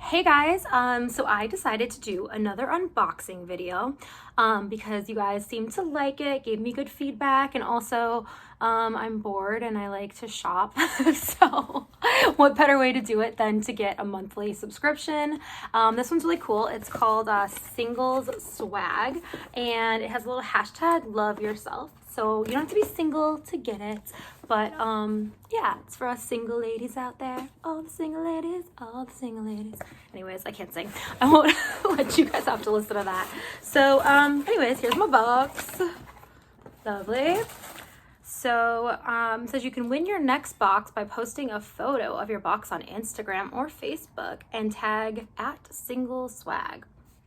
Hey guys, so I decided to do another unboxing video because you guys seemed to like it, gave me good feedback, and also I'm bored and I like to shop. So what better way to do it than to get a monthly subscription? This one's really cool. It's called Singleswag, and it has a little hashtag love yourself. So you don't have to be single to get it, but yeah, it's for us single ladies out there. All the single ladies, all the single ladies. Anyways, I can't sing. I won't let you guys have to listen to that. So anyways, here's my box. Lovely. So it says you can win your next box by posting a photo of your box on Instagram or Facebook and tag @Singleswag.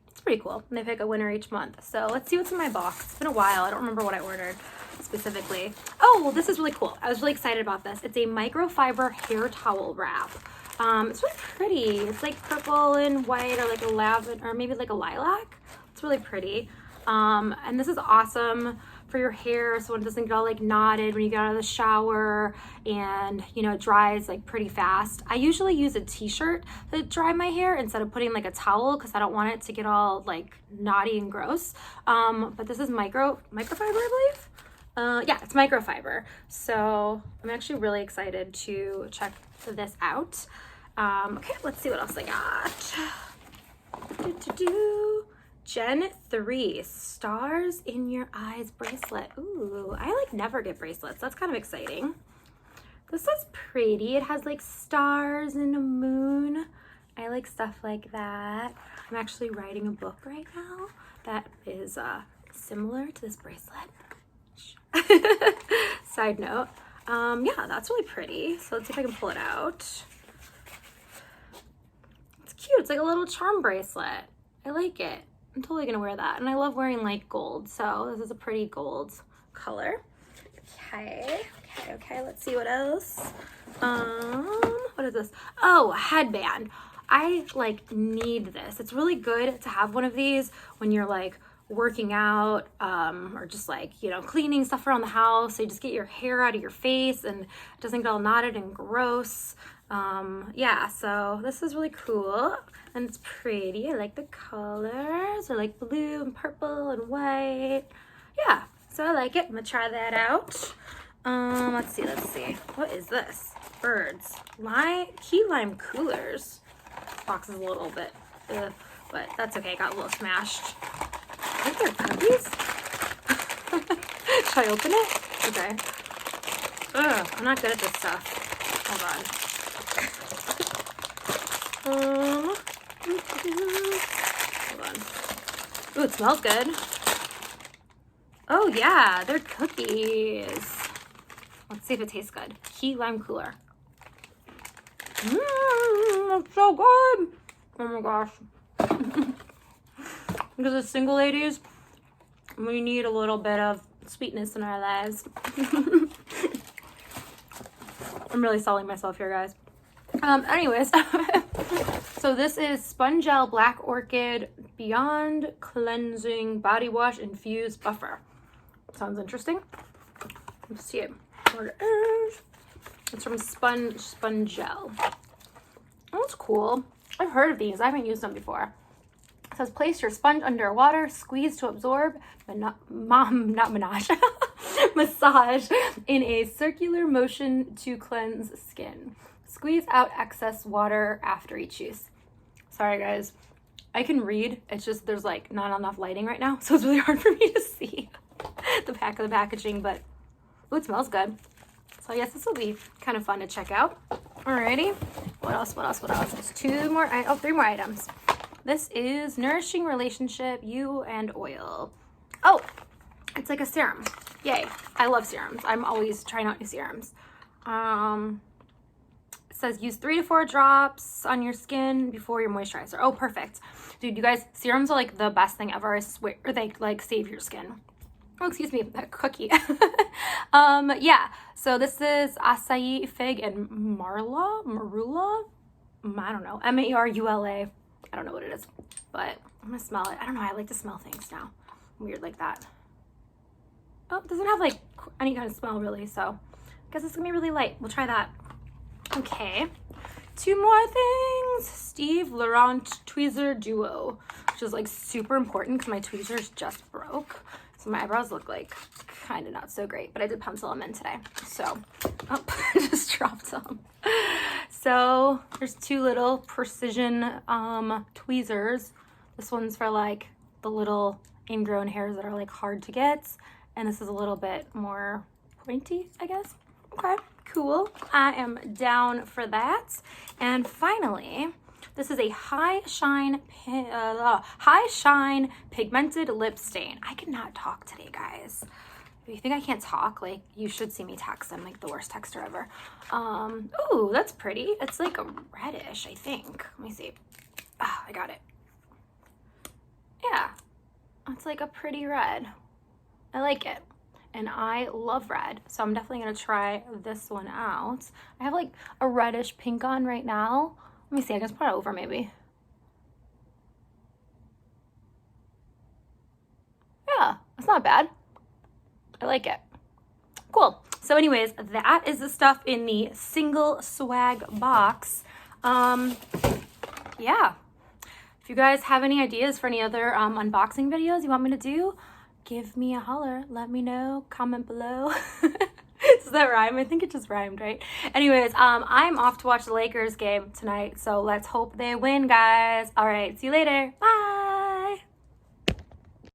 It's pretty cool. And they pick a winner each month. So let's see what's in my box. It's been a while. I don't remember what I ordered specifically. Oh, well, this is really cool. I was really excited about this. It's a microfiber hair towel wrap. It's really pretty. It's like purple and white, or like a lavender, or maybe like a lilac. It's really pretty. And this is awesome for your hair so it doesn't get all like knotted when you get out of the shower, and you know, it dries like pretty fast. I usually use a t-shirt to dry my hair instead of putting like a towel because I don't want it to get all like knotty and gross. But this is microfiber, I believe. Yeah, it's microfiber. So I'm actually really excited to check this out. Okay, let's see what else I got. Gen 3 Stars in Your Eyes bracelet. Ooh, I like never get bracelets. That's kind of exciting. This is pretty. It has like stars and a moon. I like stuff like that. I'm actually writing a book right now that is similar to this bracelet. Side note. Yeah, that's really pretty. So let's see if I can pull it out. It's cute. It's like a little charm bracelet. I like it. I'm totally gonna wear that. And I love wearing like gold, so this is a pretty gold color. Okay. Let's see what else. What is this? Oh, a headband. I like need this. It's really good to have one of these when you're like working out, or just like, you know, cleaning stuff around the house. So you just get your hair out of your face and it doesn't get all knotted and gross. Yeah, so this is really cool and it's pretty. I like the colors. I like blue and purple and white. Yeah, so I like it. I'm gonna try that out. Let's see. What is this? Birds. Key lime coolers. This box is a little bit, but that's okay. Got a little smashed. I think they're cookies. Should I open it? Okay. Ugh, I'm not good at this stuff. Hold on. Hold on. Ooh, it smells good. Oh yeah, they're cookies. Let's see if it tastes good. Key lime cooler. It's so good. Oh my gosh. Because as single ladies, we need a little bit of sweetness in our lives. I'm really selling myself here, guys. Anyways, so this is Spongel Black Orchid Beyond Cleansing Body Wash Infused Buffer. Sounds interesting. Let's see it. What it is. It's from Spongel. Oh, it's cool. I've heard of these. I haven't used them before. It says place your sponge under water, squeeze to absorb, massage in a circular motion to cleanse skin. Squeeze out excess water after each use. Sorry guys, I can read. It's just there's like not enough lighting right now, so it's really hard for me to see the back of the packaging, but ooh, it smells good. So I guess this will be kind of fun to check out. Alrighty, what else? There's three more items. This is Nourishing Relationship You and Oil. Oh, it's like a serum. Yay, I love serums. I'm always trying out new serums. It says use 3 to 4 drops on your skin before your moisturizer. Oh, perfect. Dude, you guys, serums are like the best thing ever. I swear, they like save your skin. Oh, excuse me, that cookie. Yeah, so this is acai, fig, and marula? I don't know, M-A-R-U-L-A. I don't know what it is, but I'm gonna smell it. I don't know, I like to smell things now. Weird like that. Oh, it doesn't have like any kind of smell really, so I guess it's gonna be really light. We'll try that. Okay, 2 more things. Steve Laurent Tweezer Duo, which is like super important because my tweezers just broke. So my eyebrows look like kind of not so great, but I did pencil them in today. So, oh, I just dropped them. So there's two little precision tweezers. This one's for like the little ingrown hairs that are like hard to get. And this is a little bit more pointy, I guess. Okay, cool. I am down for that. And finally, this is a high shine pigmented lip stain. I cannot talk today, guys. If you think I can't talk, like, you should see me text. I'm like the worst texter ever. Ooh, that's pretty. It's like a reddish, I think. Let me see. Ah, I got it. Yeah, it's like a pretty red. I like it. And I love red, so I'm definitely gonna try this one out. I have like a reddish pink on right now. Let me see, I can just put it over maybe. Yeah, it's not bad. I like it. Cool. So anyways, that is the stuff in the Singleswag box. Yeah. If you guys have any ideas for any other unboxing videos you want me to do, give me a holler. Let me know. Comment below. Does that rhyme? I think it just rhymed, right? Anyways, I'm off to watch the Lakers game tonight, so let's hope they win, guys. All right, see you later. Bye.